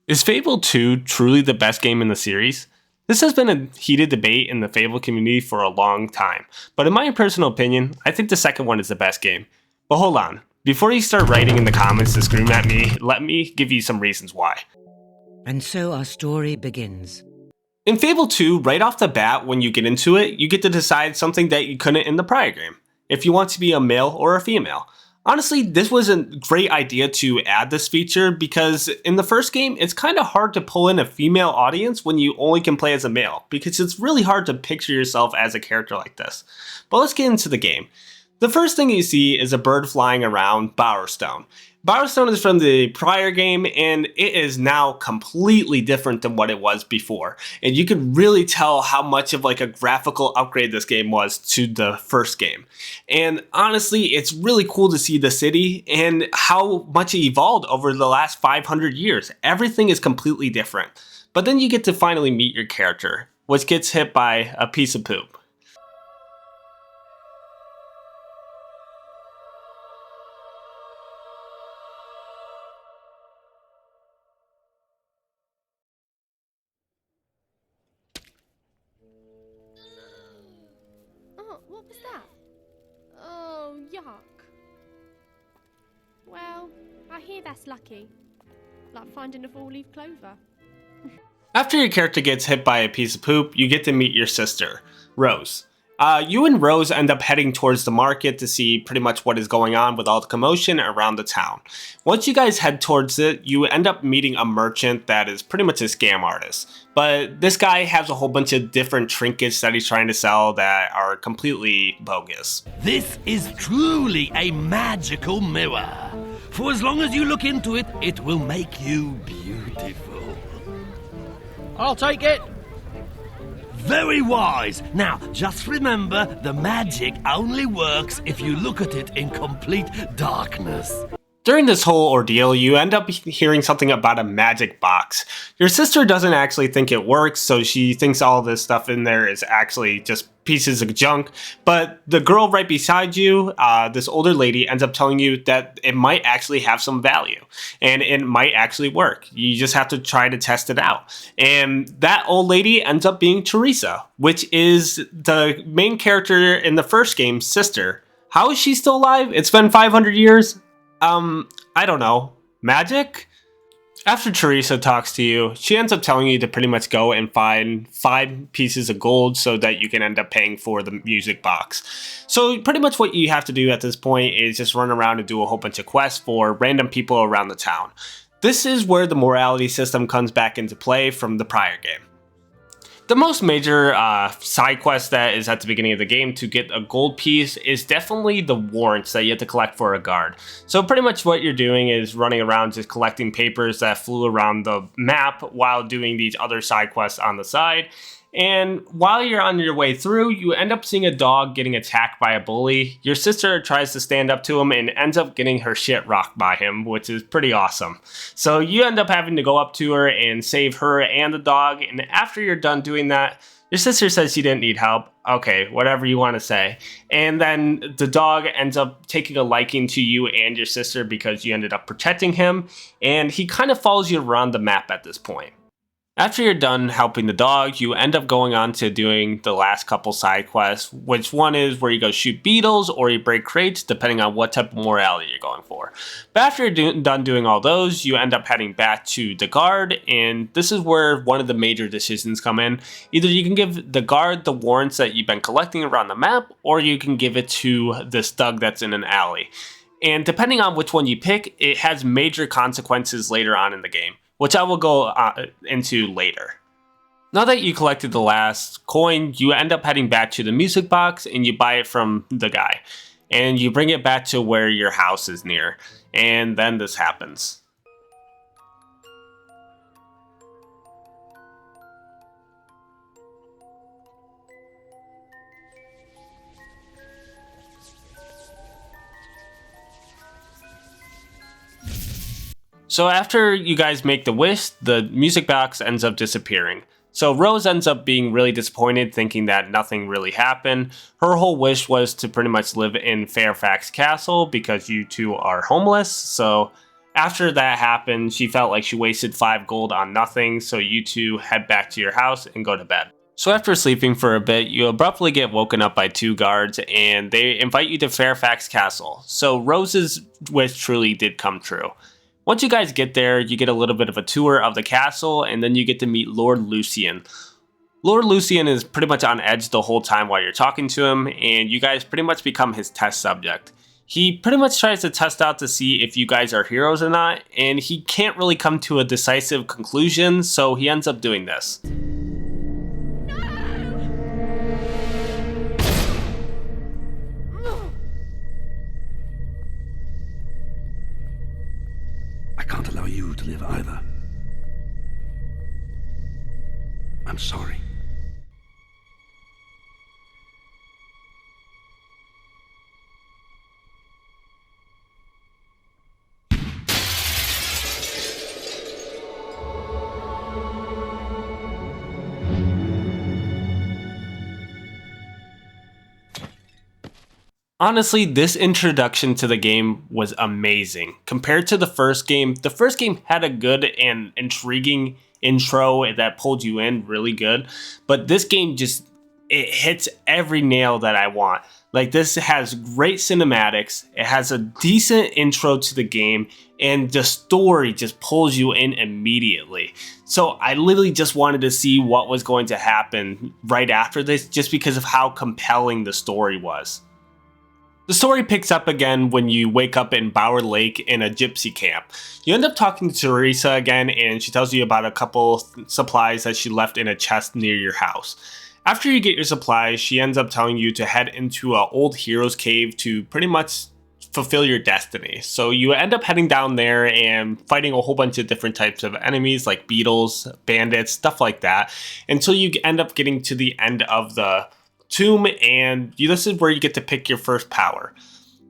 Is Fable 2 truly the best game in the series? This has been a heated debate in the Fable community for a long time, but in my personal opinion, I think the second one is the best game. But hold on, before you start writing in the comments to scream at me, let me give you some reasons why. And so our story begins. In Fable 2, right off the bat, when you get into it, you get to decide something that you couldn't in the prior game. If you want to be a male or a female. Honestly, this was a great idea to add this feature because in the first game, it's kind of hard to pull in a female audience when you only can play as a male, because it's really hard to picture yourself as a character like this. But let's get into the game. The first thing you see is a bird flying around Bowerstone. Bowerstone is from the prior game, and it is now completely different than what it was before. And you could really tell how much of like a graphical upgrade this game was to the first game. And honestly, it's really cool to see the city and how much it evolved over the last 500 years. Everything is completely different. But then you get to finally meet your character, which gets hit by a piece of poop. Oh, what was that? Oh, yuck. Well, I hear that's lucky. Like finding a four-leaf clover. After your character gets hit by a piece of poop, you get to meet your sister, Rose. You and Rose end up heading towards the market to see pretty much what is going on with all the commotion around the town. Once you guys head towards it, you end up meeting a merchant that is pretty much a scam artist. But this guy has a whole bunch of different trinkets that he's trying to sell that are completely bogus. This is truly a magical mirror. For as long as you look into it, it will make you beautiful. I'll take it. Very wise. Now, just remember, the magic only works if you look at it in complete darkness. During this whole ordeal, you end up hearing something about a magic box. Your sister doesn't actually think it works, so she thinks all this stuff in there is actually just pieces of junk. But the girl right beside you, this older lady, ends up telling you that it might actually have some value. And it might actually work. You just have to try to test it out. And that old lady ends up being Teresa, which is the main character in the first game's sister. How is she still alive? It's been 500 years? I don't know. Magic? After Teresa talks to you, she ends up telling you to pretty much go and find 5 pieces of gold so that you can end up paying for the music box. So pretty much what you have to do at this point is just run around and do a whole bunch of quests for random people around the town. This is where the morality system comes back into play from the prior game. The most major side quest that is at the beginning of the game to get a gold piece is definitely the warrants that you have to collect for a guard. So pretty much what you're doing is running around just collecting papers that flew around the map while doing these other side quests on the side. And while you're on your way through, you end up seeing a dog getting attacked by a bully. Your sister tries to stand up to him and ends up getting her shit rocked by him, which is pretty awesome. So you end up having to go up to her and save her and the dog. And after you're done doing that, your sister says she didn't need help. Okay, whatever you want to say. And then the dog ends up taking a liking to you and your sister because you ended up protecting him. And he kind of follows you around the map at this point. After you're done helping the dog, you end up going on to doing the last couple side quests, which one is where you go shoot beetles or you break crates, depending on what type of morality you're going for. But after you're done doing all those, you end up heading back to the guard, and this is where one of the major decisions come in. Either you can give the guard the warrants that you've been collecting around the map, or you can give it to this thug that's in an alley. And depending on which one you pick, it has major consequences later on in the game, which I will go into later. Now that you collected the last coin, you end up heading back to the music box and you buy it from the guy. And you bring it back to where your house is near. And then this happens. So after you guys make the wish, the music box ends up disappearing. So Rose ends up being really disappointed, thinking that nothing really happened. Her whole wish was to pretty much live in Fairfax Castle because you two are homeless. So After that happened, she felt like she wasted 5 gold on nothing, so you two head back to your house and go to bed. So after sleeping for a bit, you abruptly get woken up by 2 guards, and they invite you to Fairfax Castle. So Rose's wish truly did come true. Once you guys get there, you get a little bit of a tour of the castle, and then you get to meet Lord Lucian. Lord Lucian is pretty much on edge the whole time while you're talking to him, and you guys pretty much become his test subject. He pretty much tries to test out to see if you guys are heroes or not, and he can't really come to a decisive conclusion, so he ends up doing this. I can't allow you to live either. I'm sorry. Honestly, this introduction to the game was amazing. Compared to the first game had a good and intriguing intro that pulled you in really good, but this game it hits every nail that I want. Like, this has great cinematics, it has a decent intro to the game, and the story just pulls you in immediately. So I literally just wanted to see what was going to happen right after this, just because of how compelling the story was. The story picks up again when you wake up in Bower Lake in a gypsy camp. You end up talking to Teresa again, and she tells you about a couple supplies that she left in a chest near your house. After you get your supplies, she ends up telling you to head into an old hero's cave to pretty much fulfill your destiny. So you end up heading down there and fighting a whole bunch of different types of enemies like beetles, bandits, stuff like that, until you end up getting to the end of the tomb, and this is where you get to pick your first power.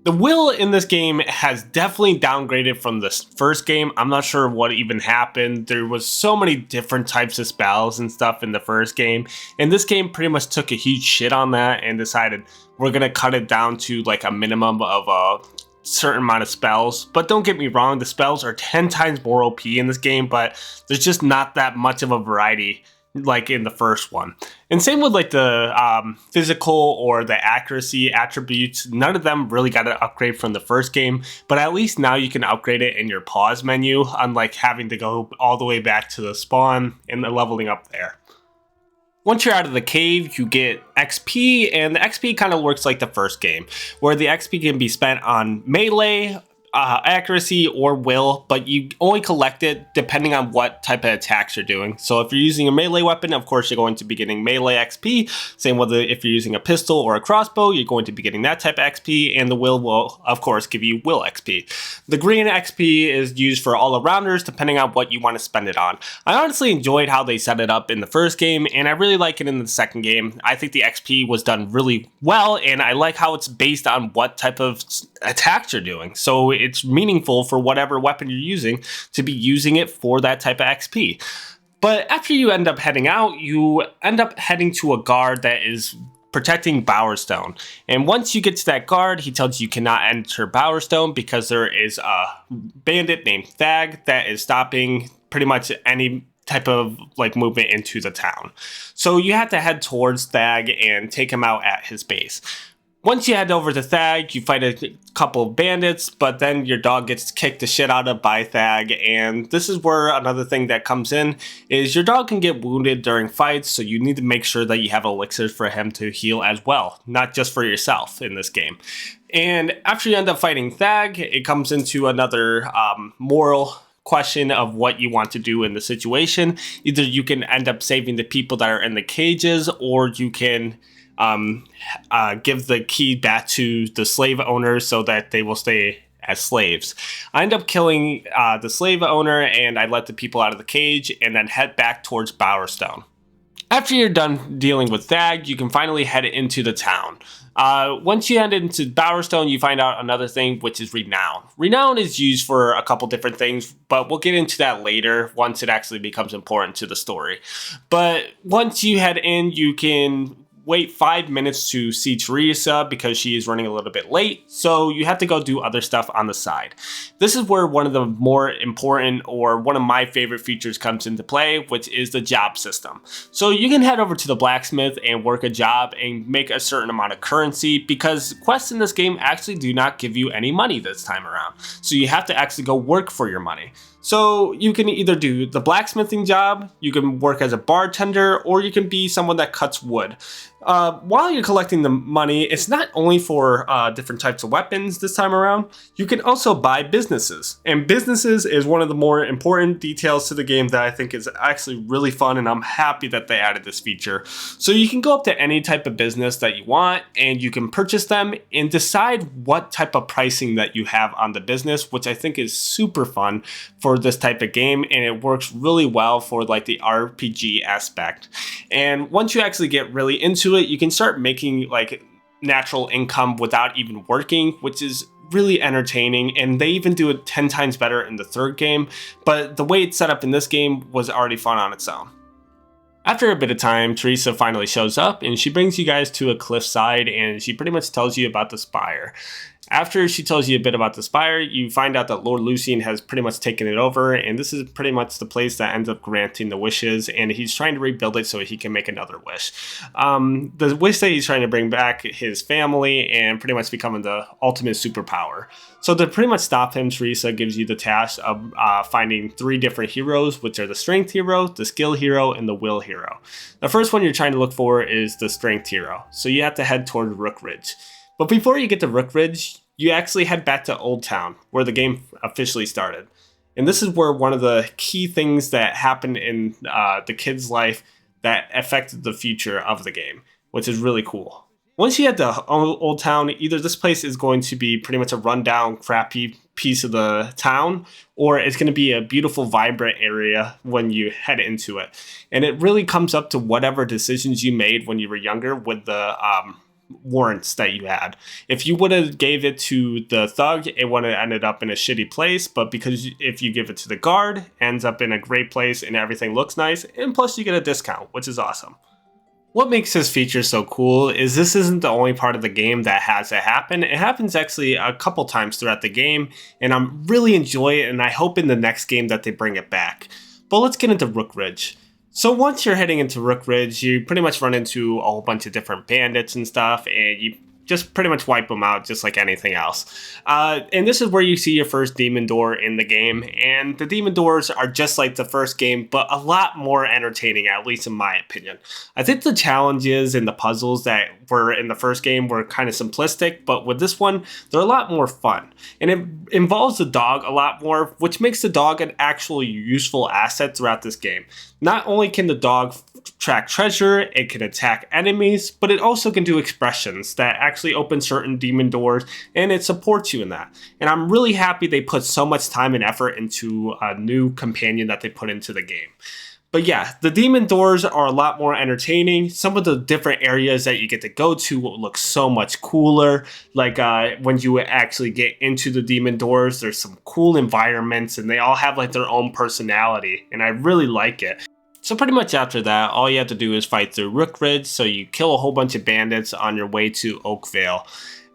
The will in this game has definitely downgraded from the first game. I'm not sure what even happened. There was so many different types of spells and stuff in the first game, and this game pretty much took a huge shit on that and decided we're gonna cut it down to like a minimum of a certain amount of spells. But don't get me wrong, the spells are 10 times more OP in this game, but there's just not that much of a variety like in the first one. And same with like the physical or the accuracy attributes. None of them really got an upgrade from the first game, but at least now you can upgrade it in your pause menu, unlike having to go all the way back to the spawn and the leveling up there. Once you're out of the cave, you get XP, and the XP kind of works like the first game, where the XP can be spent on melee, accuracy, or will, but you only collect it depending on what type of attacks you're doing. So if you're using a melee weapon, of course you're going to be getting melee XP. Same with if you're using a pistol or a crossbow, you're going to be getting that type of XP, and the will of course give you will XP. The green XP is used for all arounders depending on what you want to spend it on. I honestly enjoyed how they set it up in the first game, and I really like it in the second game. I think the XP was done really well, and I like how it's based on what type of attacks you're doing. So it's meaningful for whatever weapon you're using to be using it for that type of XP. But after you end up heading out, you end up heading to a guard that is protecting Bowerstone. And once you get to that guard, he tells you cannot enter Bowerstone because there is a bandit named Thag that is stopping pretty much any type of like movement into the town. So you have to head towards Thag and take him out at his base. Once you head over to Thag, you fight a couple of bandits, but then your dog gets kicked the shit out of by Thag, and this is where another thing that comes in is your dog can get wounded during fights, so you need to make sure that you have elixirs for him to heal as well, not just for yourself in this game. And after you end up fighting Thag, it comes into another moral question of what you want to do in the situation. Either you can end up saving the people that are in the cages, or you can give the key back to the slave owners so that they will stay as slaves. I end up killing the slave owner, and I let the people out of the cage and then head back towards Bowerstone. After you're done dealing with Thag, you can finally head into the town. Once you head into Bowerstone, you find out another thing, which is Renown. Renown is used for a couple different things, but we'll get into that later once it actually becomes important to the story. But once you head in, you can wait 5 minutes to see Teresa because she is running a little bit late, so you have to go do other stuff on the side. This is where one of the more important, or one of my favorite features comes into play, which is the job system. So you can head over to the blacksmith and work a job and make a certain amount of currency, because quests in this game actually do not give you any money this time around. So you have to actually go work for your money. So you can either do the blacksmithing job, you can work as a bartender, or you can be someone that cuts wood. While you're collecting the money, it's not only for different types of weapons this time around, you can also buy businesses. And businesses is one of the more important details to the game that I think is actually really fun, and I'm happy that they added this feature. So you can go up to any type of business that you want, and you can purchase them and decide what type of pricing that you have on the business, which I think is super fun for this type of game, and it works really well for like the RPG aspect. And once you actually get really into it, you can start making like natural income without even working, which is really entertaining, and they even do it 10 times better in the third game, but the way it's set up in this game was already fun on its own. After a bit of time, Teresa finally shows up, and she brings you guys to a cliffside, and she pretty much tells you about the Spire. After she tells you a bit about the Spire, you find out that Lord Lucian has pretty much taken it over, and this is pretty much the place that ends up granting the wishes, and he's trying to rebuild it so he can make another wish. The wish that he's trying to bring back his family and pretty much becoming the ultimate superpower. So to pretty much stop him, Teresa gives you the task of finding 3 different heroes, which are the Strength Hero, the Skill Hero, and the Will Hero. The first one you're trying to look for is the Strength Hero, so you have to head toward Rook Ridge. But before you get to Rook Ridge, you actually head back to Old Town, where the game officially started. And this is where one of the key things that happened in the kid's life that affected the future of the game, which is really cool. Once you head to Old Town, either this place is going to be pretty much a rundown, crappy piece of the town, or it's going to be a beautiful, vibrant area when you head into it. And it really comes up to whatever decisions you made when you were younger with the warrants that you had. If you would have gave it to the thug, it would have ended up in a shitty place, but because if you give it to the guard, it ends up in a great place and everything looks nice, and plus you get a discount, which is awesome. What makes this feature so cool is this isn't the only part of the game that has it happen. It happens actually a couple times throughout the game, and I'm really enjoying it, and I hope in the next game that they bring it back. But let's get into Rook Ridge. So once you're heading into Rook Ridge, you pretty much run into a whole bunch of different bandits and stuff, and you just pretty much wipe them out just like anything else. And this is where you see your first demon door in the game, and the demon doors are just like the first game, but a lot more entertaining, at least in my opinion. I think the challenges and the puzzles that were in the first game were kind of simplistic, but with this one, they're a lot more fun. And it involves the dog a lot more, which makes the dog an actual useful asset throughout this game. Not only can the dog track treasure, it can attack enemies, but it also can do expressions that actually open certain demon doors, and it supports you in that. And I'm really happy they put so much time and effort into a new companion that they put into the game. But yeah, the demon doors are a lot more entertaining. Some of the different areas that you get to go to will look so much cooler. Like when you actually get into the demon doors, there's some cool environments, and they all have like their own personality, and I really like it. So pretty much after that, all you have to do is fight through Rook Ridge, so you kill a whole bunch of bandits on your way to Oakvale.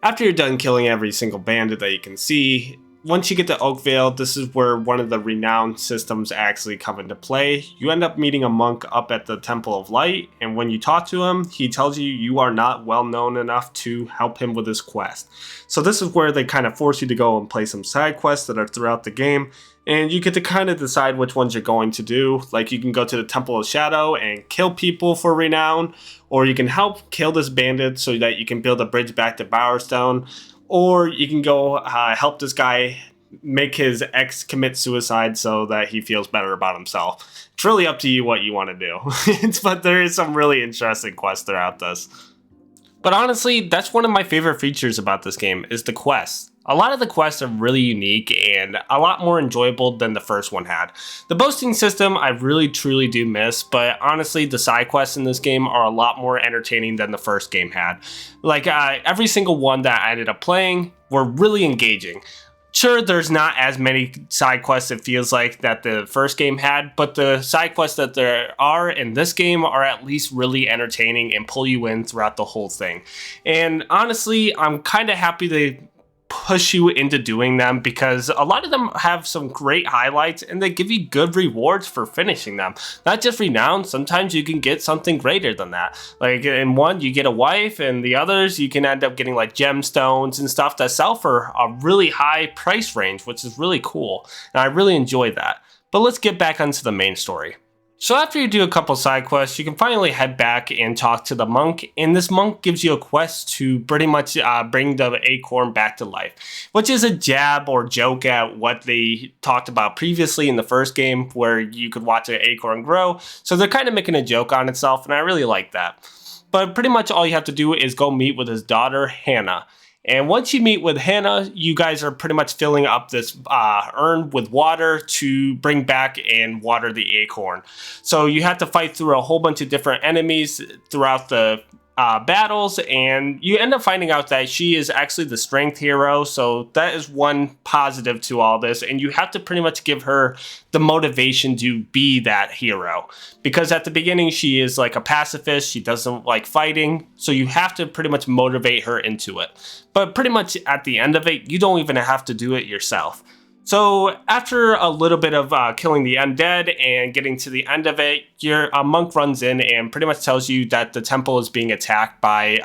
After you're done killing every single bandit that you can see, once you get to Oakvale, this is where one of the renowned systems actually come into play. You end up meeting a monk up at the Temple of Light, and when you talk to him, he tells you you are not well known enough to help him with his quest. So this is where they kind of force you to go and play some side quests that are throughout the game, and you get to kind of decide which ones you're going to do. Like you can go to the Temple of Shadow and kill people for renown, or you can help kill this bandit so that you can build a bridge back to Bowerstone, or you can go help this guy make his ex commit suicide so that he feels better about himself. It's really up to you what you want to do. But there is some really interesting quests throughout this. But honestly, that's one of my favorite features about this game is the quests. A lot of the quests are really unique and a lot more enjoyable than the first one had. The boasting system I really truly do miss, but honestly the side quests in this game are a lot more entertaining than the first game had. Like every single one that I ended up playing were really engaging. Sure, there's not as many side quests, it feels like, that the first game had, but the side quests that there are in this game are at least really entertaining and pull you in throughout the whole thing. And honestly, I'm kind of happy they push you into doing them because a lot of them have some great highlights and they give you good rewards for finishing them. Not just renown, sometimes you can get something greater than that. Like in one, you get a wife, and the others, you can end up getting like gemstones and stuff that sell for a really high price range, which is really cool. And I really enjoy that. But let's get back onto the main story. So after you do a couple side quests, you can finally head back and talk to the monk, and this monk gives you a quest to pretty much bring the acorn back to life, which is a jab or joke at what they talked about previously in the first game where you could watch an acorn grow. So they're kind of making a joke on itself, and I really like that. But pretty much all you have to do is go meet with his daughter, Hannah. And once you meet with Hannah, you guys are pretty much filling up this urn with water to bring back and water the acorn. So you have to fight through a whole bunch of different enemies throughout the battles, and you end up finding out that she is actually the strength hero, so that is one positive to all this, and you have to pretty much give her the motivation to be that hero, because at the beginning she is like a pacifist, she doesn't like fighting, so you have to pretty much motivate her into it. But pretty much at the end of it, you don't even have to do it yourself. So after a little bit of killing the undead and getting to the end of it, a monk runs in and pretty much tells you that the temple is being attacked by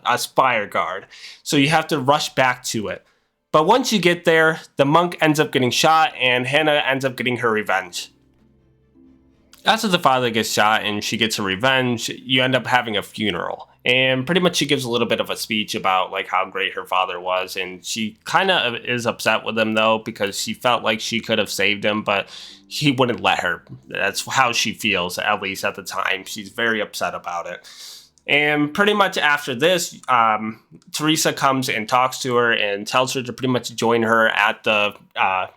a Spire guard. So you have to rush back to it. But once you get there, the monk ends up getting shot and Hannah ends up getting her revenge. After the father gets shot and she gets her revenge, you end up having a funeral. And pretty much she gives a little bit of a speech about like how great her father was, and she kind of is upset with him though because she felt like she could have saved him, but he wouldn't let her. That's how she feels, at least at the time. She's very upset about it. And pretty much after this, Teresa comes and talks to her and tells her to pretty much join her at the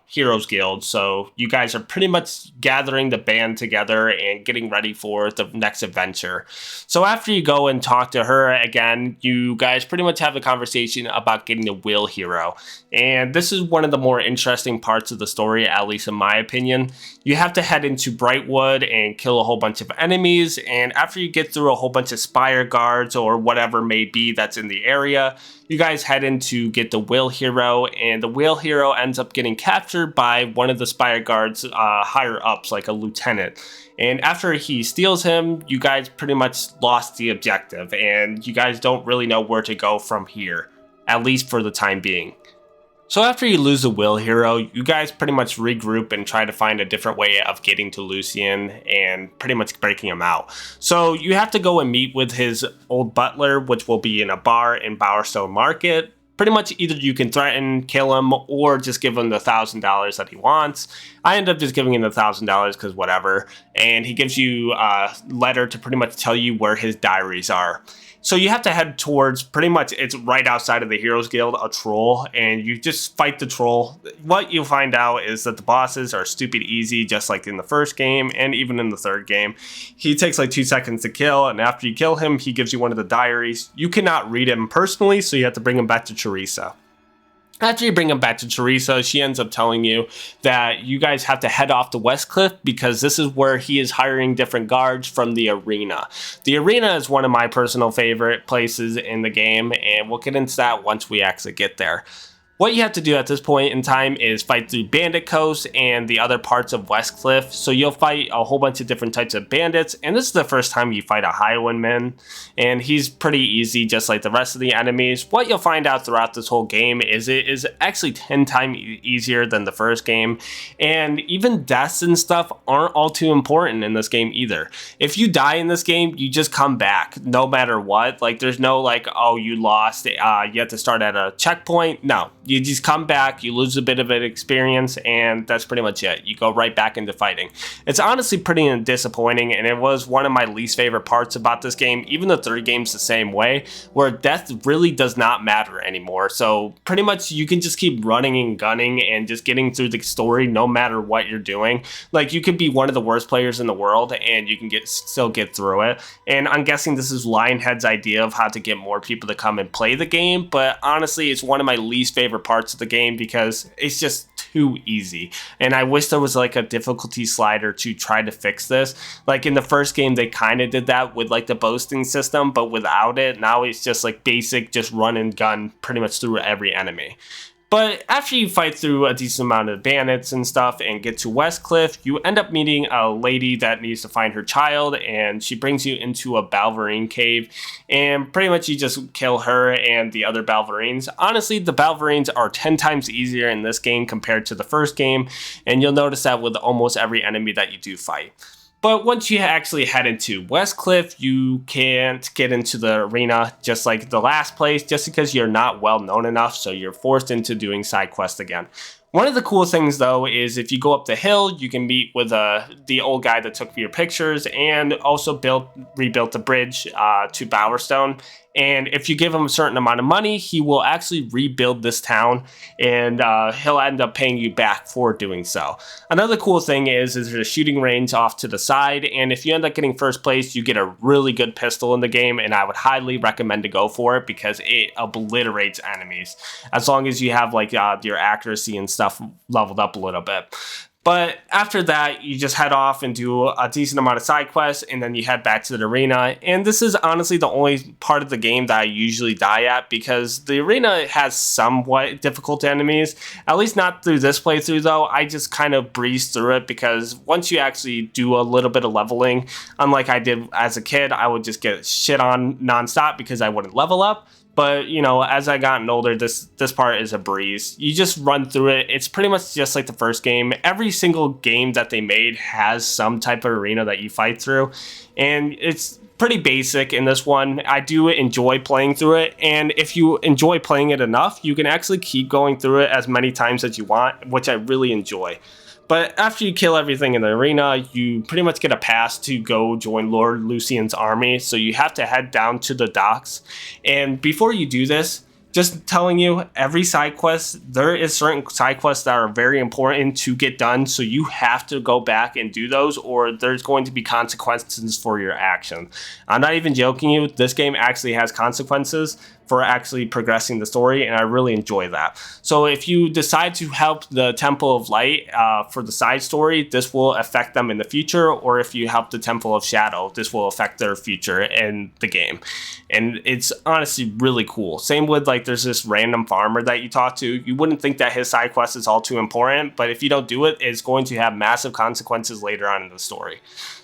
Heroes Guild. So you guys are pretty much gathering the band together and getting ready for the next adventure. So after you go and talk to her again, you guys pretty much have a conversation about getting the Will Hero. And this is one of the more interesting parts of the story, at least in my opinion. You have to head into Brightwood and kill a whole bunch of enemies. And after you get through a whole bunch of Spire guards or whatever may be that's in the area, you guys head in to get the Will Hero, and the Will Hero ends up getting captured by one of the Spire guards higher ups, like a lieutenant. And after he steals him, you guys pretty much lost the objective, and you guys don't really know where to go from here, at least for the time being. So after you lose the Will Hero, you guys pretty much regroup and try to find a different way of getting to Lucien and pretty much breaking him out. So you have to go and meet with his old butler, which will be in a bar in Bowerstone Market. Pretty much either you can threaten, kill him, or just give him the $1,000 that he wants. I end up just giving him the $1,000 because whatever. And he gives you a letter to pretty much tell you where his diaries are. So you have to head towards, pretty much, it's right outside of the Heroes Guild, a troll, and you just fight the troll. What you'll find out is that the bosses are stupid easy, just like in the first game, and even in the third game. He takes like 2 seconds to kill, and after you kill him, he gives you one of the diaries. You cannot read him personally, so you have to bring him back to Teresa. After you bring him back to Teresa, she ends up telling you that you guys have to head off to Westcliff because this is where he is hiring different guards from the arena. The arena is one of my personal favorite places in the game, and we'll get into that once we actually get there. What you have to do at this point in time is fight through Bandit Coast and the other parts of Westcliff. So you'll fight a whole bunch of different types of bandits, and this is the first time you fight a Highwayman, and he's pretty easy just like the rest of the enemies. What you'll find out throughout this whole game is it is actually 10 times easier than the first game, and even deaths and stuff aren't all too important in this game either. If you die in this game, you just come back no matter what. Like there's no like, oh, you lost, you have to start at a checkpoint. No. You just come back, you lose a bit of an experience, and that's pretty much it. You go right back into fighting. It's honestly pretty disappointing, and it was one of my least favorite parts about this game. Even the third game's the same way, where death really does not matter anymore. So pretty much you can just keep running and gunning and just getting through the story no matter what you're doing. Like you could be one of the worst players in the world, and you can still get through it. And I'm guessing this is Lionhead's idea of how to get more people to come and play the game, but honestly, it's one of my least favorite favorite parts of the game because it's just too easy. And I wish there was like a difficulty slider to try to fix this. Like in the first game, they kind of did that with like the boasting system, but without it, now it's just like basic, just run and gun pretty much through every enemy. But after you fight through a decent amount of bandits and stuff and get to Westcliff, you end up meeting a lady that needs to find her child, and she brings you into a Balverine cave, and pretty much you just kill her and the other Balverines. Honestly, the Balverines are 10 times easier in this game compared to the first game, and you'll notice that with almost every enemy that you do fight. But once you actually head into Westcliff, you can't get into the arena just like the last place, just because you're not well known enough, so you're forced into doing side quests again. One of the cool things though is if you go up the hill, you can meet with the old guy that took your pictures and also rebuilt the bridge to Bowerstone. And if you give him a certain amount of money, he will actually rebuild this town, and he'll end up paying you back for doing so. Another cool thing is there's a shooting range off to the side, and if you end up getting first place, you get a really good pistol in the game, and I would highly recommend to go for it because it obliterates enemies, as long as you have like your accuracy and stuff leveled up a little bit. But after that, you just head off and do a decent amount of side quests, and then you head back to the arena. And this is honestly the only part of the game that I usually die at, because the arena has somewhat difficult enemies. At least not through this playthrough though. I just kind of breeze through it, because once you actually do a little bit of leveling, unlike I did as a kid, I would just get shit on nonstop because I wouldn't level up. But, you know, as I gotten older, this part is a breeze. You just run through it. It's pretty much just like the first game. Every single game that they made has some type of arena that you fight through. And it's pretty basic in this one. I do enjoy playing through it. And if you enjoy playing it enough, you can actually keep going through it as many times as you want, which I really enjoy. But after you kill everything in the arena, you pretty much get a pass to go join Lord Lucian's army. So you have to head down to the docks. And before you do this, just telling you, every side quest, there is certain side quests that are very important to get done. So you have to go back and do those, or there's going to be consequences for your action. I'm not even joking you. This game actually has consequences for actually progressing the story, and I really enjoy that. So if you decide to help the Temple of Light for the side story, this will affect them in the future, or if you help the Temple of Shadow, this will affect their future in the game. And it's honestly really cool. Same with like there's this random farmer that you talk to. You wouldn't think that his side quest is all too important, but if you don't do it, it's going to have massive consequences later on in the story.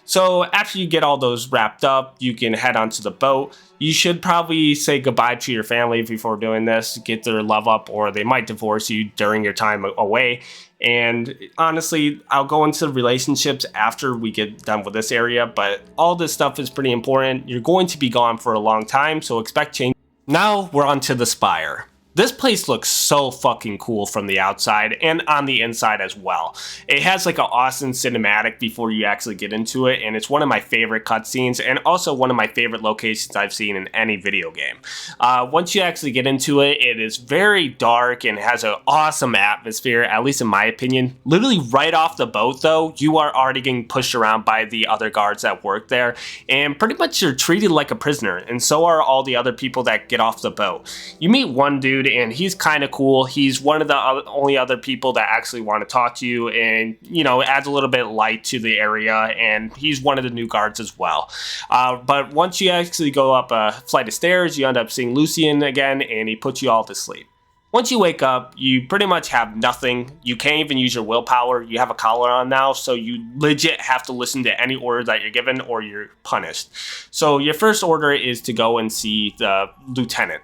So after you get all those wrapped up, you can head onto the boat. You should probably say goodbye to your family before doing this, get their love up, or they might divorce you during your time away. And honestly, I'll go into relationships after we get done with this area, but all this stuff is pretty important. You're going to be gone for a long time, so expect change. Now we're on to the Spire. This place looks so fucking cool from the outside and on the inside as well. It has like an awesome cinematic before you actually get into it, and it's one of my favorite cutscenes and also one of my favorite locations I've seen in any video game. Once you actually get into it, it is very dark and has an awesome atmosphere, at least in my opinion. Literally right off the boat though, you are already getting pushed around by the other guards that work there, and pretty much you're treated like a prisoner, and so are all the other people that get off the boat. You meet one dude, and he's kind of cool. He's one of the only other people that actually want to talk to you, and you know, adds a little bit of light to the area, and he's one of the new guards as well. But once you actually go up a flight of stairs, you end up seeing Lucian again, and he puts you all to sleep. Once you wake up, you pretty much have nothing. You can't even use your willpower. You have a collar on now, so you legit have to listen to any order that you're given or you're punished. So your first order is to go and see the lieutenant.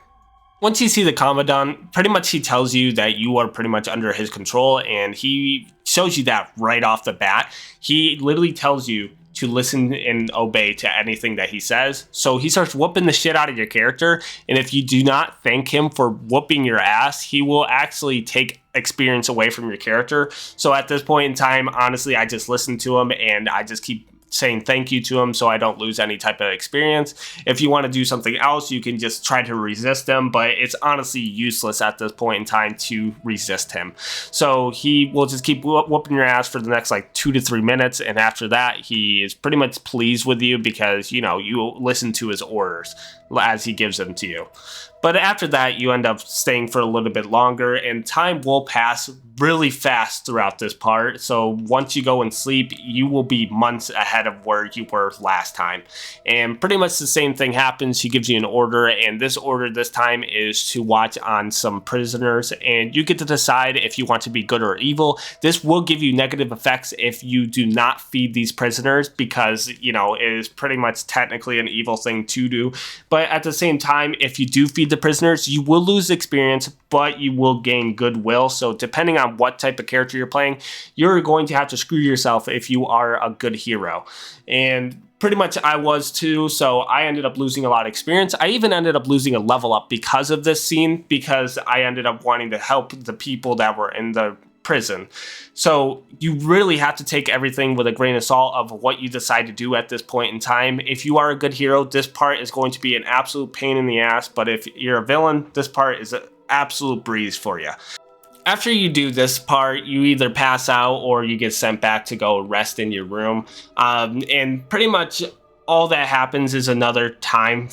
Once you see the Commandant, pretty much he tells you that you are pretty much under his control, and he shows you that right off the bat. He literally tells you to listen and obey to anything that he says. So he starts whooping the shit out of your character, and if you do not thank him for whooping your ass, he will actually take experience away from your character. So at this point in time, honestly, I just listen to him, and I just keep saying thank you to him so I don't lose any type of experience. If you want to do something else, you can just try to resist him, but it's honestly useless at this point in time to resist him. So he will just keep whooping your ass for the next like 2 to 3 minutes, and after that he is pretty much pleased with you because, you know, you listen to his orders. as he gives them to you. But after that, you end up staying for a little bit longer, and time will pass really fast throughout this part. So once you go and sleep, you will be months ahead of where you were last time. And pretty much the same thing happens. He gives you an order, and this order this time is to watch on some prisoners, and you get to decide if you want to be good or evil. This will give you negative effects if you do not feed these prisoners, because, you know, it is pretty much technically an evil thing to do. But at the same time, if you do feed the prisoners, you will lose experience, but you will gain goodwill. So depending on what type of character you're playing, you're going to have to screw yourself if you are a good hero. And pretty much I was too, so I ended up losing a lot of experience. I even ended up losing a level up because of this scene, because I ended up wanting to help the people that were in the prison. So you really have to take everything with a grain of salt of what you decide to do at this point in time. If you are a good hero, this part is going to be an absolute pain in the ass, but if you're a villain, this part is an absolute breeze for you. After you do this part, you either pass out or you get sent back to go rest in your room. And pretty much all that happens is another time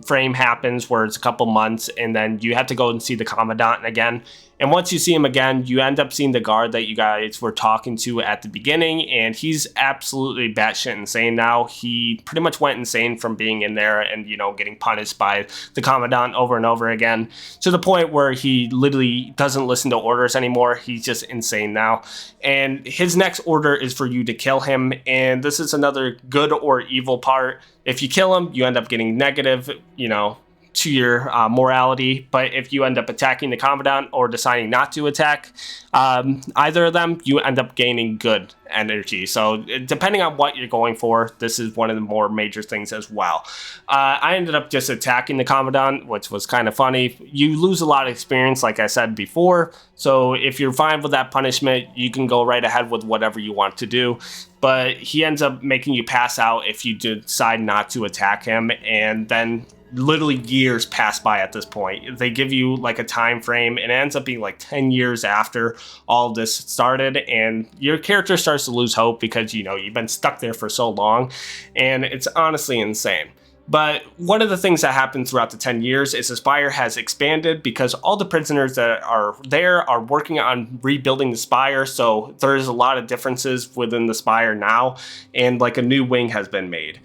frame happens where it's a couple months, and then you have to go and see the Commandant again. And once you see him again, you end up seeing the guard that you guys were talking to at the beginning, and he's absolutely batshit insane now. He pretty much went insane from being in there and, you know, getting punished by the Commandant over and over again, to the point where he literally doesn't listen to orders anymore. He's just insane now. And his next order is for you to kill him, and this is another good or evil part. If you kill him, you end up getting negative, you know, to your morality, but if you end up attacking the Commandant or deciding not to attack either of them, you end up gaining good energy. So depending on what you're going for, this is one of the more major things as well. I ended up just attacking the Commandant, which was kind of funny. You lose a lot of experience, like I said before, so if you're fine with that punishment, you can go right ahead with whatever you want to do. But he ends up making you pass out if you decide not to attack him, and then literally years pass by at this point. They give you like a time frame, and it ends up being like 10 years after all this started, and your character starts to lose hope because, you know, you've been stuck there for so long, and it's honestly insane. But one of the things that happened throughout the 10 years is the Spire has expanded, because all the prisoners that are there are working on rebuilding the Spire, so there's a lot of differences within the Spire now, and like a new wing has been made.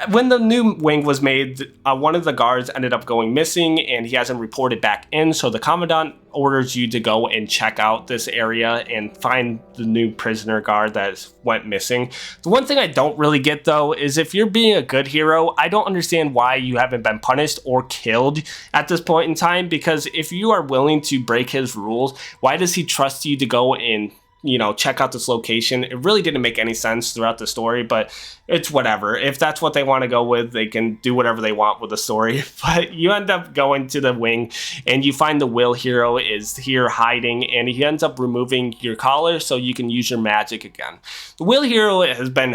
When the new wing was made, one of the guards ended up going missing, and he hasn't reported back in, so the Commandant orders you to go and check out this area and find the new prisoner guard that went missing. The one thing I don't really get, though, is if you're being a good hero, I don't understand why you haven't been punished or killed at this point in time, because if you are willing to break his rules, why does he trust you to go and, you know, check out this location? It really didn't make any sense throughout the story, but it's whatever. If that's what they want to go with, they can do whatever they want with the story. But you end up going to the wing, and you find the Will Hero is here hiding, and he ends up removing your collar so you can use your magic again. The Will Hero has been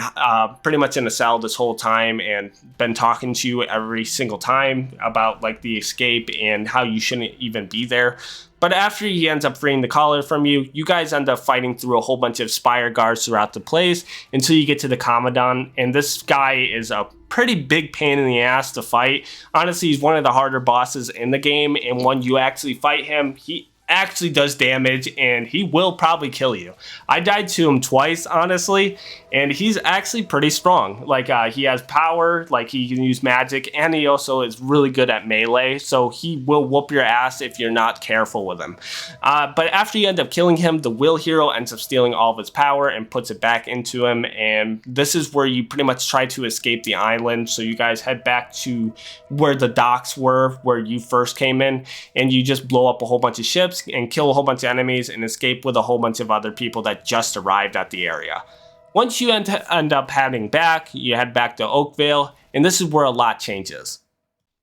pretty much in a cell this whole time and been talking to you every single time about like the escape and how you shouldn't even be there. But after he ends up freeing the collar from you, you guys end up fighting through a whole bunch of Spire guards throughout the place until you get to the Commandant. And this guy is a pretty big pain in the ass to fight. Honestly, he's one of the harder bosses in the game. And when you actually fight him, he actually does damage, and he will probably kill you. I died to him twice, honestly, and he's actually pretty strong. Like, he has power, like he can use magic, and he also is really good at melee, so he will whoop your ass if you're not careful with him. But after you end up killing him, the Will Hero ends up stealing all of his power and puts it back into him, and this is where you pretty much try to escape the island. So you guys head back to where the docks were, where you first came in, and you just blow up a whole bunch of ships and kill a whole bunch of enemies and escape with a whole bunch of other people that just arrived at the area. Once you end up heading back, you head back to Oakvale, and this is where a lot changes.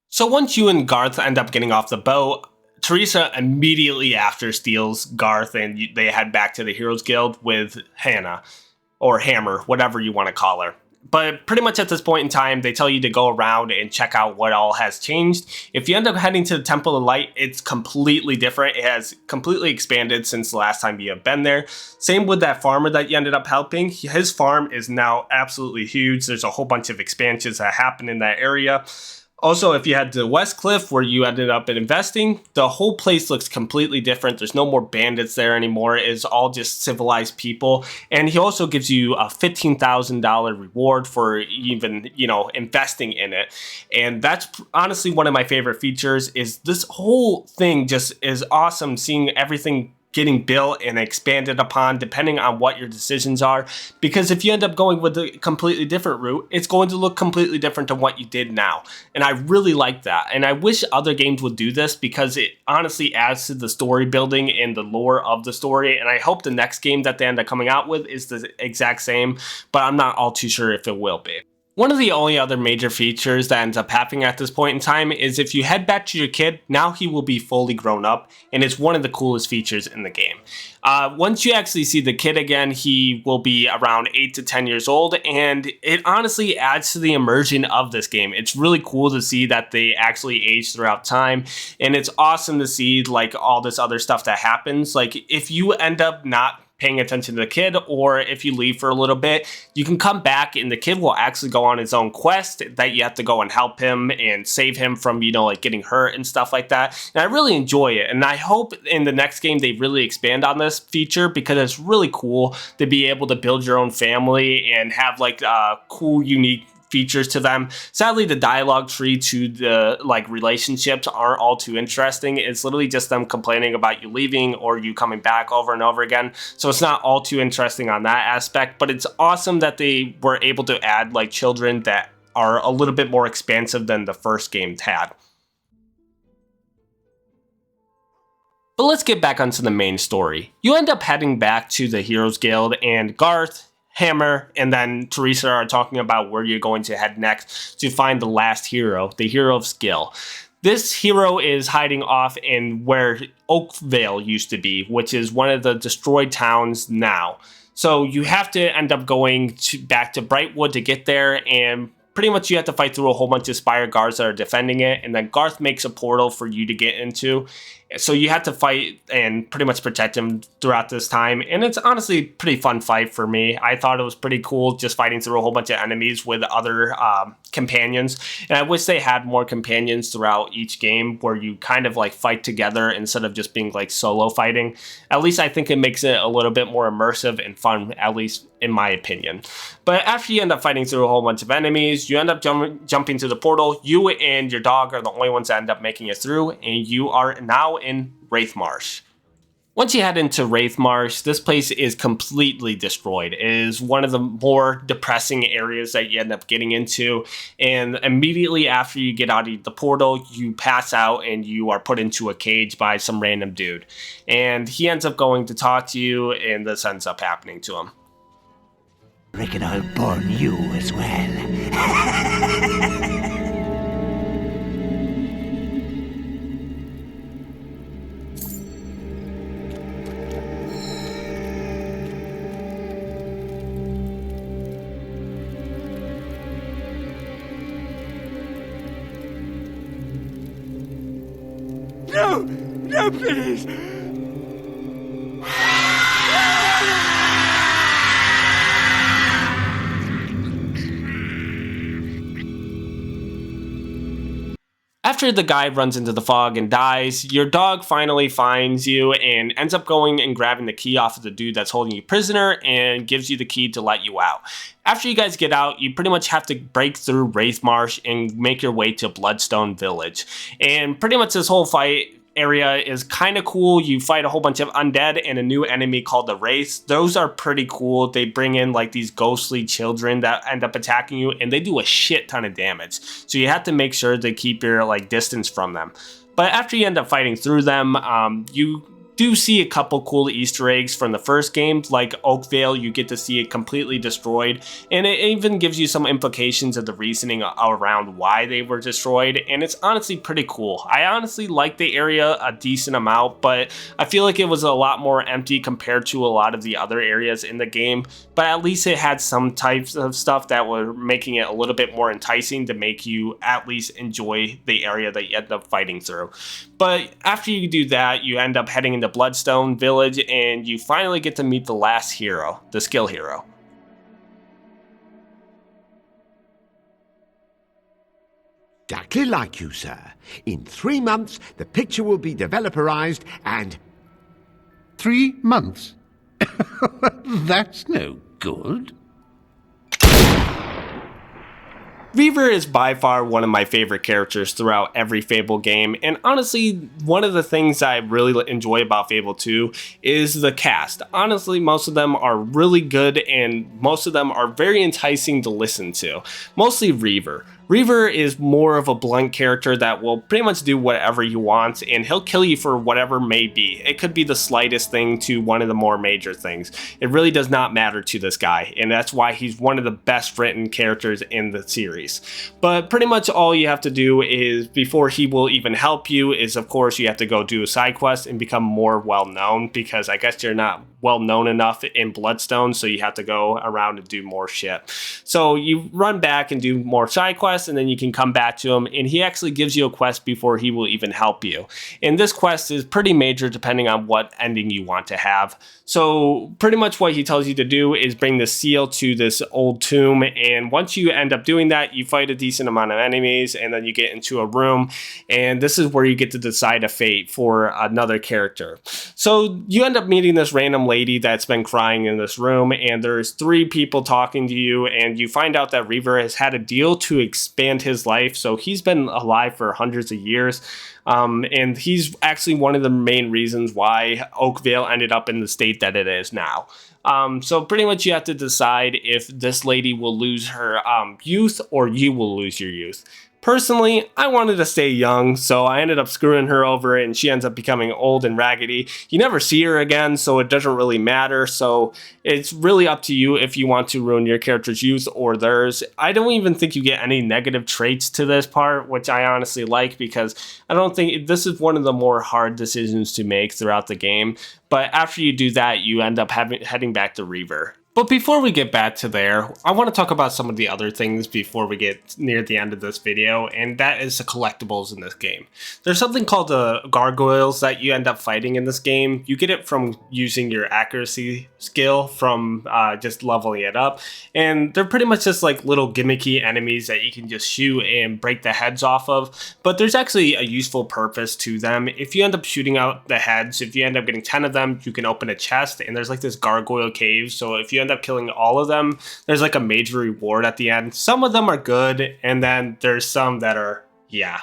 So once you and Garth end up getting off the boat, Teresa immediately after steals Garth, and they head back to the Heroes Guild with Hannah, or Hammer, whatever you want to call her. But pretty much at this point in time, they tell you to go around and check out what all has changed. If you end up heading to the Temple of Light, it's completely different. It has completely expanded since the last time you have been there. Same with that farmer that you ended up helping. His farm is now absolutely huge. There's a whole bunch of expansions that happen in that area. Also, if you head to West Cliff, where you ended up investing, the whole place looks completely different. There's no more bandits there anymore. It's all just civilized people. And he also gives you a $15,000 reward for even, investing in it. And that's honestly one of my favorite features. Is this whole thing just is awesome, seeing everything getting built and expanded upon depending on what your decisions are, because if you end up going with a completely different route, it's going to look completely different than what you did now. And I really like that, and I wish other games would do this, because it honestly adds to the story building and the lore of the story. And I hope the next game that they end up coming out with is the exact same, but I'm not all too sure if it will be. One of the only other major features that ends up happening at this point in time is if you head back to your kid, now he will be fully grown up, and it's one of the coolest features in the game. Once you actually see the kid again, he will be around 8 to 10 years old, and it honestly adds to the immersion of this game. It's really cool to see that they actually age throughout time, and it's awesome to see like all this other stuff that happens. Like if you end up not paying attention to the kid, or if you leave for a little bit, you can come back and the kid will actually go on his own quest that you have to go and help him and save him from, like getting hurt and stuff like that. And I really enjoy it. And I hope in the next game they really expand on this feature, because it's really cool to be able to build your own family and have like cool, unique features to them. Sadly, the dialogue tree to the relationships aren't all too interesting. It's literally just them complaining about you leaving or you coming back over and over again. So it's not all too interesting on that aspect, but it's awesome that they were able to add like children that are a little bit more expansive than the first game had. But let's get back onto the main story. You end up heading back to the Heroes Guild, and Garth, Hammer, and then Teresa are talking about where you're going to head next to find the last hero, the Hero of Skill. This hero is hiding off in where Oakvale used to be, which is one of the destroyed towns now. So you have to end up going back to Brightwood to get there, and pretty much you have to fight through a whole bunch of Spire guards that are defending it, and then Garth makes a portal for you to get into. So you have to fight and pretty much protect him throughout this time, and it's honestly a pretty fun fight for me. I thought it was pretty cool just fighting through a whole bunch of enemies with other companions, and I wish they had more companions throughout each game where you kind of like fight together instead of just being like solo fighting. At least I think it makes it a little bit more immersive and fun, at least in my opinion. But after you end up fighting through a whole bunch of enemies, you end up jumping to the portal. You and your dog are the only ones that end up making it through, and you are now in Wraith Marsh. Once you head into Wraith Marsh, this place is completely destroyed. It is one of the more depressing areas that you end up getting into, and immediately after you get out of the portal, you pass out and you are put into a cage by some random dude. And he ends up going to talk to you, and this ends up happening to him. Reckon I'll burn you as well. No! No, please! After the guy runs into the fog and dies, your dog finally finds you and ends up going and grabbing the key off of the dude that's holding you prisoner and gives you the key to let you out. After you guys get out, you pretty much have to break through Wraith Marsh and make your way to Bloodstone Village. And pretty much this whole fight area is kind of cool. You fight a whole bunch of undead and a new enemy called the Wraiths. Those are pretty cool. They bring in like these ghostly children that end up attacking you, and they do a shit ton of damage. So you have to make sure to keep your like distance from them. But after you end up fighting through them, you do see a couple cool Easter eggs from the first game, like Oakvale. You get to see it completely destroyed, and it even gives you some implications of the reasoning around why they were destroyed, and it's honestly pretty cool. I honestly like the area a decent amount, but I feel like it was a lot more empty compared to a lot of the other areas in the game, but at least it had some types of stuff that were making it a little bit more enticing to make you at least enjoy the area that you end up fighting through. But after you do that, you end up heading into Bloodstone Village, and you finally get to meet the last hero, the skill hero. Exactly like you, sir. In 3 months, the picture will be developerized and... 3 months? That's no good. Reaver is by far one of my favorite characters throughout every Fable game, and honestly, one of the things I really enjoy about Fable 2 is the cast. Honestly, most of them are really good, and most of them are very enticing to listen to. Mostly Reaver. Reaver is more of a blunt character that will pretty much do whatever he wants, and he'll kill you for whatever may be. It could be the slightest thing to one of the more major things. It really does not matter to this guy, and that's why he's one of the best written characters in the series. But pretty much all you have to do is, before he will even help you, is of course you have to go do a side quest and become more well known, because I guess you're not well known enough in Bloodstone, so you have to go around and do more shit. So you run back and do more side quests, and then you can come back to him, and he actually gives you a quest before he will even help you. And this quest is pretty major depending on what ending you want to have. So pretty much what he tells you to do is bring the seal to this old tomb, and once you end up doing that, you fight a decent amount of enemies, and then you get into a room, and this is where you get to decide a fate for another character. So you end up meeting this random lady that's been crying in this room, and there's 3 people talking to you, and you find out that Reaver has had a deal to expand his life, so he's been alive for hundreds of years. And he's actually one of the main reasons why Oakvale ended up in the state that it is now. So pretty much you have to decide if this lady will lose her youth or you will lose your youth. Personally, I wanted to stay young, so I ended up screwing her over, and she ends up becoming old and raggedy. You never see her again, so it doesn't really matter, so it's really up to you if you want to ruin your character's youth or theirs. I don't even think you get any negative traits to this part, which I honestly like, because I don't think this is one of the more hard decisions to make throughout the game, but after you do that, you end up heading back to Reaver. But before we get back to there, I want to talk about some of the other things before we get near the end of this video, and that is the collectibles in this game. There's something called the gargoyles that you end up fighting in this game. You get it from using your accuracy skill from just leveling it up, and they're pretty much just like little gimmicky enemies that you can just shoot and break the heads off of, but there's actually a useful purpose to them. If you end up shooting out the heads, if you end up getting 10 of them, you can open a chest, and there's like this gargoyle cave, so if you end up killing all of them, there's like a major reward at the end. Some of them are good, and then there's some that are, yeah.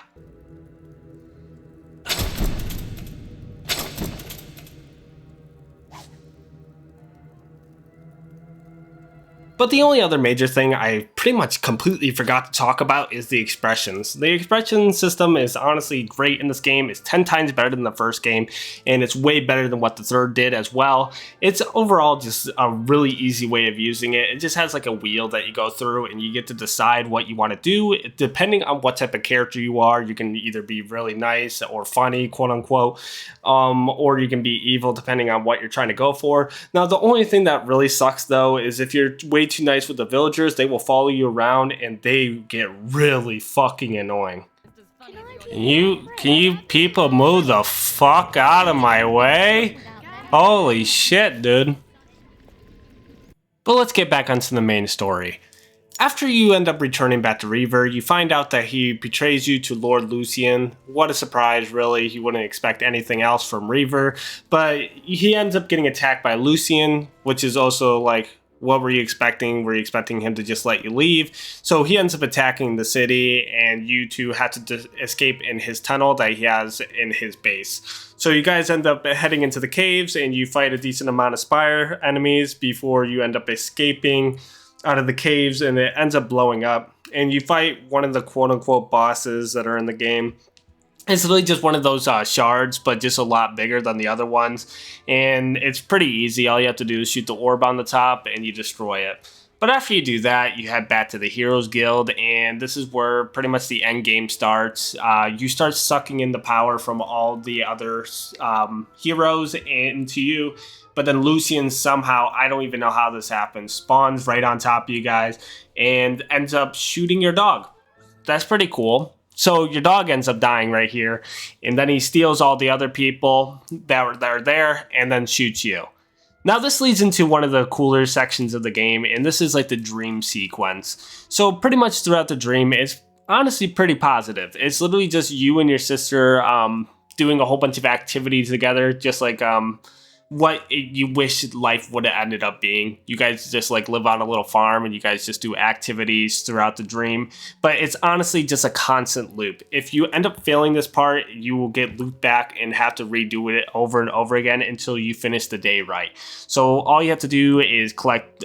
But the only other major thing I pretty much completely forgot to talk about is the expressions. The expression system is honestly great in this game. It's 10 times better than the first game, and it's way better than what the third did as well. It's overall just a really easy way of using it. It just has like a wheel that you go through, and you get to decide what you want to do. Depending on what type of character you are, you can either be really nice or funny, quote unquote, or you can be evil depending on what you're trying to go for. Now, the only thing that really sucks though is if you're way too nice with the villagers, they will follow you around and they get really fucking annoying. Can you people move the fuck out of my way? Holy shit, dude. But let's get back onto the main story. After you end up returning back to Reaver, you find out that he betrays you to Lord Lucian. What a surprise, really. You wouldn't expect anything else from Reaver, but he ends up getting attacked by Lucian, which is also like, what were you expecting? Were you expecting him to just let you leave? So he ends up attacking the city, and you two have to escape in his tunnel that he has in his base. So you guys end up heading into the caves, and you fight a decent amount of Spire enemies before you end up escaping out of the caves, and it ends up blowing up. And you fight one of the quote-unquote bosses that are in the game. It's really just one of those shards, but just a lot bigger than the other ones. And it's pretty easy. All you have to do is shoot the orb on the top and you destroy it. But after you do that, you head back to the Heroes Guild, and this is where pretty much the end game starts. You start sucking in the power from all the other heroes into you. But then Lucian somehow, I don't even know how this happens, spawns right on top of you guys and ends up shooting your dog. That's pretty cool. So your dog ends up dying right here, and then he steals all the other people that are there and then shoots you. Now this leads into one of the cooler sections of the game, and this is like the dream sequence. So pretty much throughout the dream, it's honestly pretty positive. It's literally just you and your sister doing a whole bunch of activities together, just like what you wish life would have ended up being. You guys just like live on a little farm and you guys just do activities throughout the dream. But it's honestly just a constant loop. If you end up failing this part, you will get looped back and have to redo it over and over again until you finish the day right. So all you have to do is collect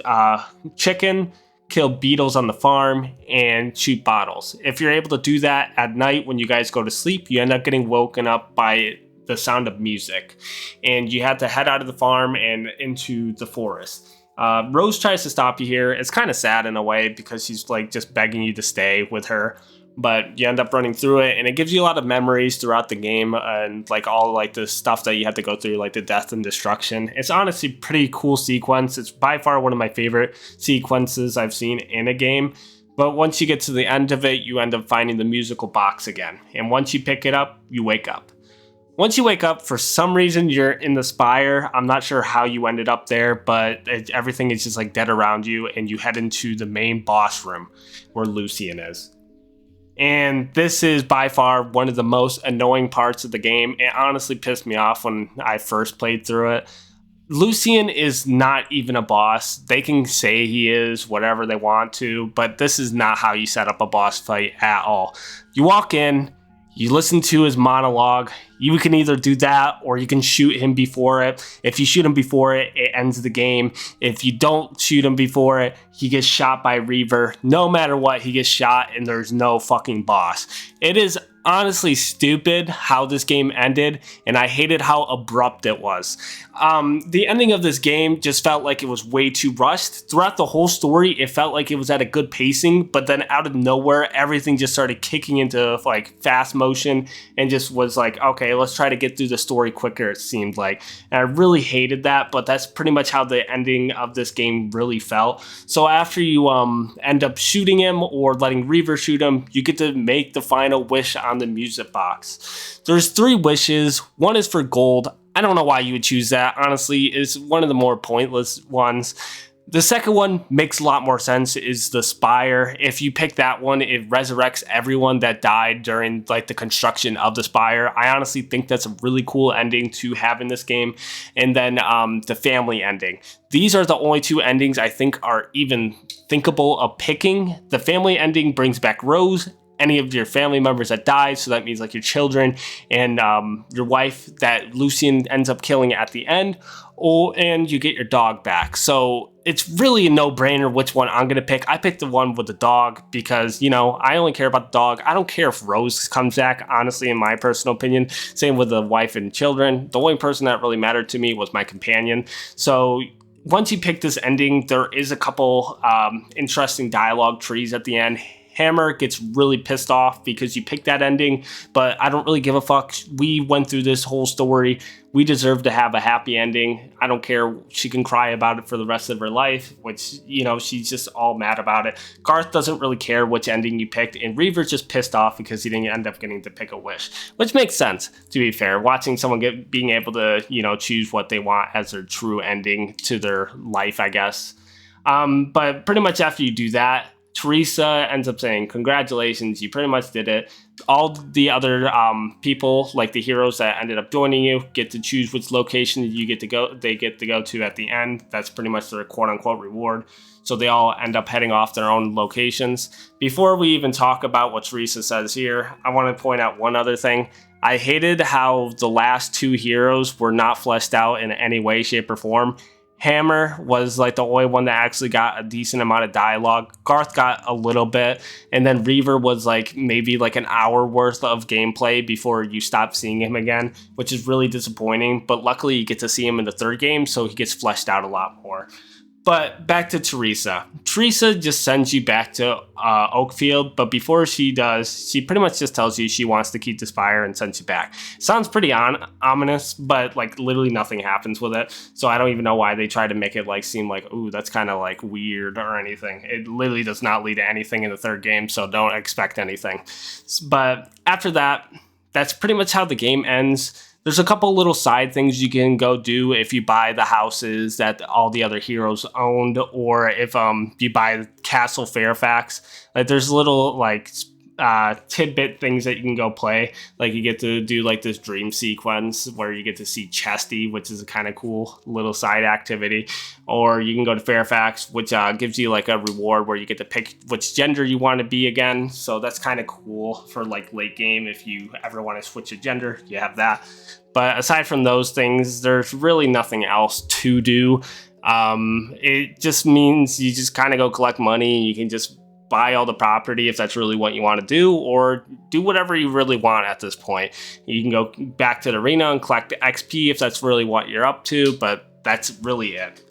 chicken, kill beetles on the farm, and shoot bottles. If you're able to do that at night when you guys go to sleep, you end up getting woken up by the sound of music, and you have to head out of the farm and into the forest. Rose tries to stop you here. It's kind of sad in a way because she's like just begging you to stay with her, but you end up running through it, and it gives you a lot of memories throughout the game and like all like the stuff that you have to go through, like the death and destruction. It's honestly a pretty cool sequence. It's by far one of my favorite sequences I've seen in a game. But once you get to the end of it, you end up finding the musical box again, and once you pick it up, you wake up. Once you wake up, for some reason, you're in the Spire. I'm not sure how you ended up there, but everything is just like dead around you, and you head into the main boss room where Lucian is. And this is by far one of the most annoying parts of the game. It honestly pissed me off when I first played through it. Lucian is not even a boss. They can say he is, whatever they want to, but this is not how you set up a boss fight at all. You walk in, you listen to his monologue. You can either do that or you can shoot him before it. If you shoot him before it, it ends the game. If you don't shoot him before it, he gets shot by Reaver. No matter what, he gets shot and there's no fucking boss. It is honestly stupid how this game ended, and I hated how abrupt it was. The ending of this game just felt like it was way too rushed. Throughout the whole story, it felt like it was at a good pacing, but then out of nowhere, everything just started kicking into like fast motion and just was like, okay, let's try to get through the story quicker, it seemed like. And I really hated that, but that's pretty much how the ending of this game really felt. So after you end up shooting him or letting Reaver shoot him, you get to make the final wish on the music box. There's 3 wishes. One is for gold. I don't know why you would choose that. Honestly, it's one of the more pointless ones. The second one makes a lot more sense, is the Spire. If you pick that one, it resurrects everyone that died during like the construction of the Spire. I honestly think that's a really cool ending to have in this game. And then the family ending. These are the only 2 endings I think are even thinkable of picking. The family ending brings back Rose, any of your family members that died, so that means like your children and your wife that Lucian ends up killing at the end, and you get your dog back. So it's really a no-brainer which one I'm gonna pick. I picked the one with the dog because, you know, I only care about the dog. I don't care if Rose comes back, honestly, in my personal opinion. Same with the wife and children. The only person that really mattered to me was my companion. So once you pick this ending, there is a couple interesting dialogue trees at the end. Hammer gets really pissed off because you picked that ending, but I don't really give a fuck. We went through this whole story. We deserve to have a happy ending. I don't care. She can cry about it for the rest of her life, which, you know, she's just all mad about it. Garth doesn't really care which ending you picked, and Reaver's just pissed off because he didn't end up getting to pick a wish, which makes sense, to be fair. Watching someone being able to, you know, choose what they want as their true ending to their life, I guess. But pretty much after you do that, Teresa ends up saying, congratulations, you pretty much did it. All the other people, like the heroes that ended up joining you, get to choose which location they get to go to at the end. That's pretty much their quote-unquote reward. So they all end up heading off their own locations. Before we even talk about what Teresa says here, I want to point out one other thing. I hated how the last 2 heroes were not fleshed out in any way, shape, or form. Hammer was like the only one that actually got a decent amount of dialogue. Garth got a little bit, and then Reaver was like maybe like an hour worth of gameplay before you stop seeing him again, which is really disappointing. But luckily you get to see him in the 3rd game, so he gets fleshed out a lot more. But back to Teresa. Teresa just sends you back to Oakfield, but before she does, she pretty much just tells you she wants to keep the Spire and sends you back. Sounds pretty ominous, but like literally nothing happens with it. So I don't even know why they try to make it like seem like, ooh, that's kind of like weird or anything. It literally does not lead to anything in the 3rd game, so don't expect anything. But after that, that's pretty much how the game ends. There's a couple little side things you can go do if you buy the houses that all the other heroes owned, or if you buy Castle Fairfax. Like there's little like tidbit things that you can go play. Like you get to do like this dream sequence where you get to see Chesty, which is a kind of cool little side activity. Or you can go to Fairfax, which gives you like a reward where you get to pick which gender you want to be again. So that's kind of cool for like late game. If you ever want to switch your gender, you have that. But aside from those things, there's really nothing else to do. It just means you just kind of go collect money. You can just buy all the property if that's really what you want to do, or do whatever you really want at this point. You can go back to the arena and collect XP if that's really what you're up to, but that's really it.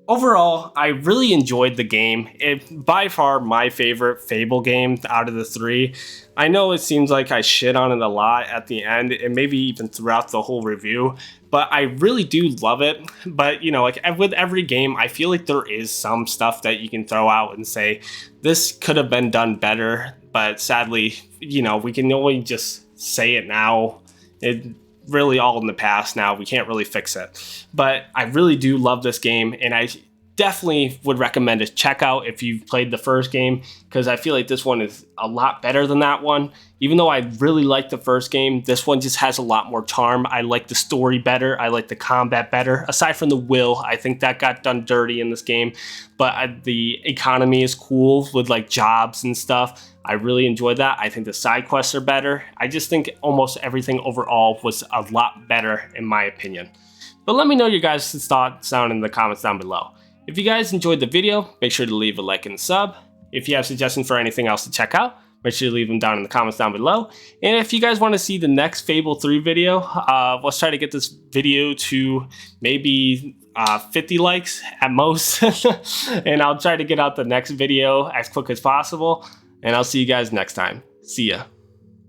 Overall, I really enjoyed the game. It's by far my favorite Fable game out of the three. I know it seems like I shit on it a lot at the end, and maybe even throughout the whole review, but I really do love it. But, you know, like with every game, I feel like there is some stuff that you can throw out and say, this could have been done better, but sadly, you know, we can only just say it now. It really all in the past now. We can't really fix it. But I really do love this game, and I definitely would recommend to check out if you've played the first game, because I feel like this one is a lot better than that one. Even though I really liked the first game, this one just has a lot more charm. I like the story better. I like the combat better. Aside from the will, I think that got done dirty in this game. But the economy is cool with like jobs and stuff. I really enjoyed that. I think the side quests are better. I just think almost everything overall was a lot better in my opinion. But let me know your guys' thoughts down in the comments down below. If you guys enjoyed the video, make sure to leave a like and sub. If you have suggestions for anything else to check out, make sure to leave them down in the comments down below. And if you guys want to see the next Fable 3 video, let's try to get this video to maybe 50 likes at most. And I'll try to get out the next video as quick as possible. And I'll see you guys next time. See ya.